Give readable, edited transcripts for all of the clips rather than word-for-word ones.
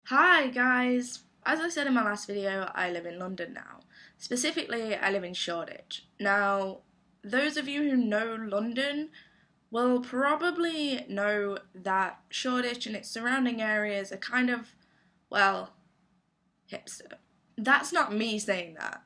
Hi guys! As I said in my last video, I live in London now. Specifically, I live in Shoreditch. Now, those of you who know London will probably know that Shoreditch and its surrounding areas are kind of, well, hipster. That's not me saying that.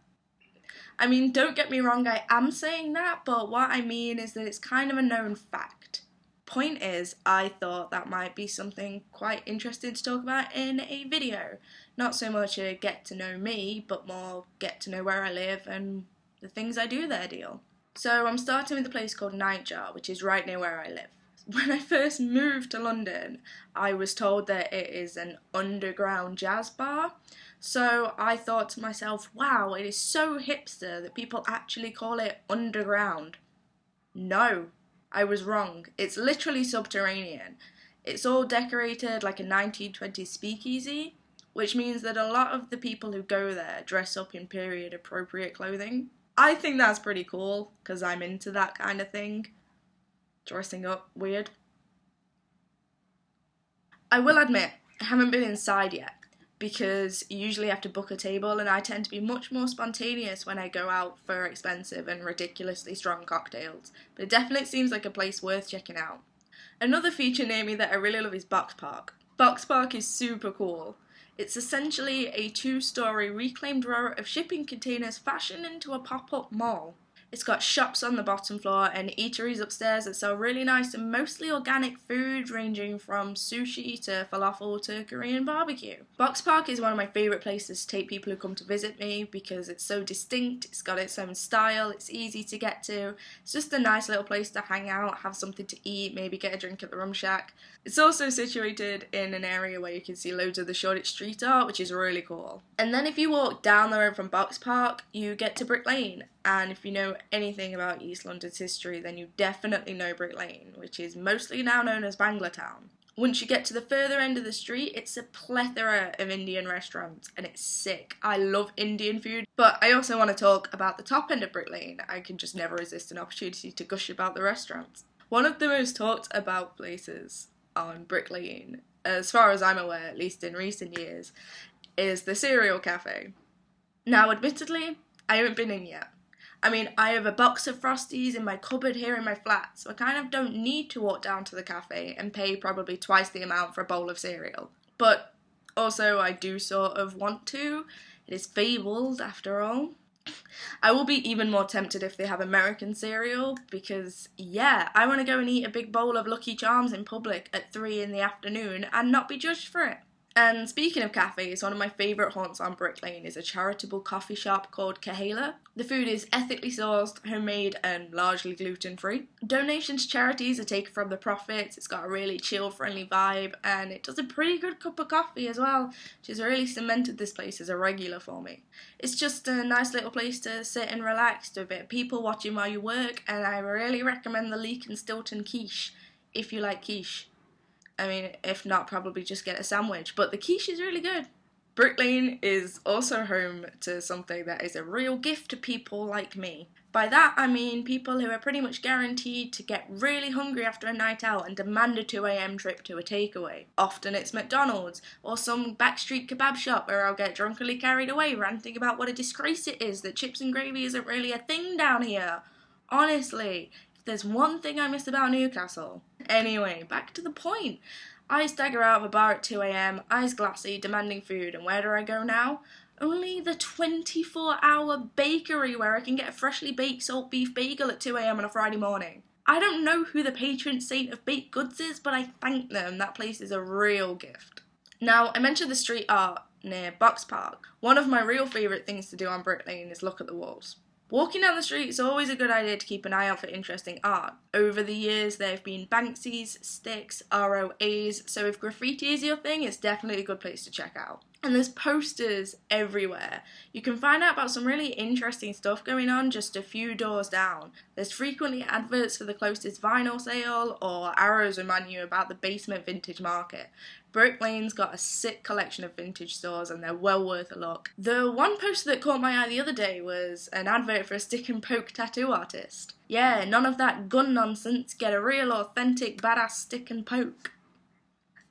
I mean, don't get me wrong, I am saying that, but what I mean is that it's kind of a known fact. Point is, I thought that might be something quite interesting to talk about in a video. Not so much a get to know me, but more get to know where I live and the things I do there deal. So I'm starting with a place called Nightjar, which is right near where I live. When I first moved to London, I was told that it is an underground jazz bar. So I thought to myself, wow, it is so hipster that people actually call it underground. No, I was wrong. It's literally subterranean. It's all decorated like a 1920s speakeasy, which means that a lot of the people who go there dress up in period appropriate clothing. I think that's pretty cool, because I'm into that kind of thing. Dressing up weird. I will admit, I haven't been inside yet, because you usually have to book a table, and I tend to be much more spontaneous when I go out for expensive and ridiculously strong cocktails, but it definitely seems like a place worth checking out. Another feature near me that I really love is Box Park. Box Park is super cool. It's essentially a 2-story reclaimed row of shipping containers fashioned into a pop-up mall. It's got shops on the bottom floor and eateries upstairs that sell really nice and mostly organic food ranging from sushi to falafel to Korean barbecue. Box Park is one of my favourite places to take people who come to visit me because it's so distinct, it's got its own style, it's easy to get to, it's just a nice little place to hang out, have something to eat, maybe get a drink at the Rum Shack. It's also situated in an area where you can see loads of the Shoreditch street art, which is really cool. And then if you walk down the road from Box Park, you get to Brick Lane. And if you know anything about East London's history, then you definitely know Brick Lane, which is mostly now known as Bangla-town. Once you get to the further end of the street, it's a plethora of Indian restaurants, and it's sick. I love Indian food, but I also want to talk about the top end of Brick Lane. I can just never resist an opportunity to gush about the restaurants. One of the most talked about places on Brick Lane, as far as I'm aware, at least in recent years, is the Cereal Cafe. Now, admittedly, I haven't been in yet. I mean, I have a box of Frosties in my cupboard here in my flat, so I kind of don't need to walk down to the cafe and pay probably twice the amount for a bowl of cereal. But also, I do sort of want to. It is fabled, after all. I will be even more tempted if they have American cereal, because, yeah, I want to go and eat a big bowl of Lucky Charms in public at 3 in the afternoon and not be judged for it. And speaking of cafes, one of my favourite haunts on Brick Lane is a charitable coffee shop called Kahela. The food is ethically sourced, homemade and largely gluten-free. Donations to charities are taken from the profits, it's got a really chill, friendly vibe, and it does a pretty good cup of coffee as well, which has really cemented this place as a regular for me. It's just a nice little place to sit and relax, do a bit of people watching while you work, and I really recommend the Leek and Stilton quiche, if you like quiche. I mean, if not, probably just get a sandwich, but the quiche is really good. Brick Lane is also home to something that is a real gift to people like me. By that I mean people who are pretty much guaranteed to get really hungry after a night out and demand a 2 AM trip to a takeaway. Often it's McDonald's or some backstreet kebab shop where I'll get drunkenly carried away ranting about what a disgrace it is that chips and gravy isn't really a thing down here. Honestly, there's one thing I miss about Newcastle. Anyway, back to the point. I stagger out of a bar at 2 AM, eyes glassy, demanding food, and where do I go now? Only the 24-hour bakery where I can get a freshly baked salt beef bagel at 2 AM on a Friday morning. I don't know who the patron saint of baked goods is, but I thank them. That place is a real gift. Now, I mentioned the street art near Box Park. One of my real favourite things to do on Brick Lane is look at the walls. Walking down the street is always a good idea to keep an eye out for interesting art. Over the years there have been Banksies, sticks, ROAs, so if graffiti is your thing, it's definitely a good place to check out. And there's posters everywhere. You can find out about some really interesting stuff going on just a few doors down. There's frequently adverts for the closest vinyl sale, or arrows remind you about the basement vintage market. Brick Lane's got a sick collection of vintage stores and they're well worth a look. The one poster that caught my eye the other day was an advert for a stick and poke tattoo artist. Yeah, none of that gun nonsense, get a real authentic badass stick and poke.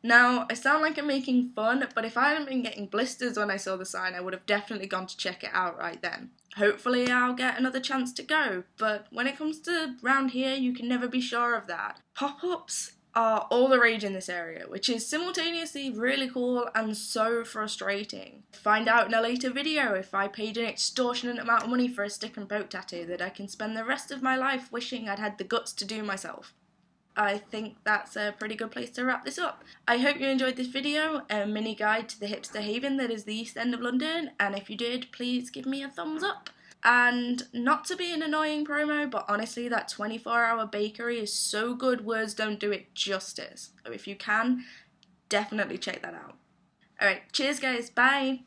Now, I sound like I'm making fun, but if I hadn't been getting blisters when I saw the sign, I would have definitely gone to check it out right then. Hopefully I'll get another chance to go, but when it comes to round here, you can never be sure of that. Pop-ups are all the rage in this area, which is simultaneously really cool and so frustrating. Find out in a later video if I paid an extortionate amount of money for a stick and poke tattoo that I can spend the rest of my life wishing I'd had the guts to do myself. I think that's a pretty good place to wrap this up. I hope you enjoyed this video, a mini guide to the hipster haven that is the East End of London, and if you did, please give me a thumbs up. And not to be an annoying promo, but honestly that 24-hour bakery is so good, words don't do it justice. So if you can, definitely check that out. Alright, cheers guys, bye!